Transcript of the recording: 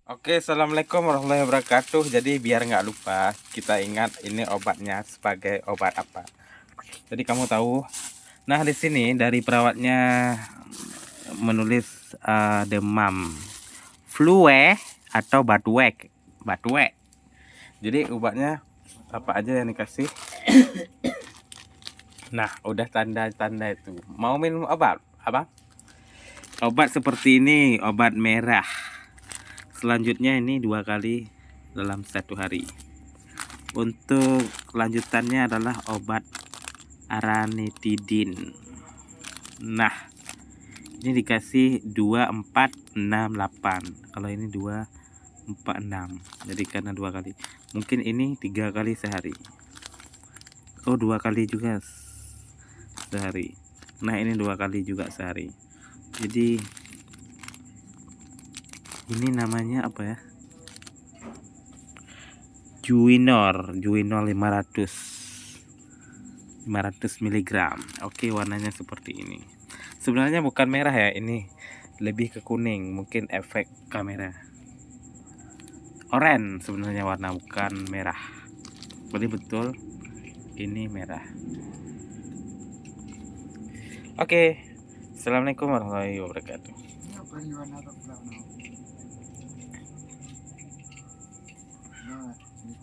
Oke, assalamualaikum warahmatullahi wabarakatuh. Jadi biar nggak lupa, kita ingat ini obatnya sebagai obat apa. Jadi kamu tahu. Nah di sini dari perawatnya menulis demam, flu atau batuk. Batuk. Jadi obatnya apa aja yang dikasih. Nah udah tanda-tanda itu. Mau minum obat apa? Obat seperti ini, obat merah. Selanjutnya ini 2 kali dalam 1 hari. Untuk lanjutannya adalah obat aranetidin. Nah, ini dikasih 2, 4, 6, 8. Kalau ini 2, 4, 6. Jadi karena 2 kali. Mungkin ini 3 kali sehari. Oh, 2 kali juga sehari. Nah, ini 2 kali juga sehari. Jadi ini namanya apa ya? Juinor 500 mg. Oke, warnanya seperti ini. Sebenarnya bukan merah ya, ini lebih ke kuning, mungkin efek kamera. Oranye sebenarnya warna, bukan merah. Jadi betul ini merah. Oke. Assalamualaikum warahmatullahi wabarakatuh.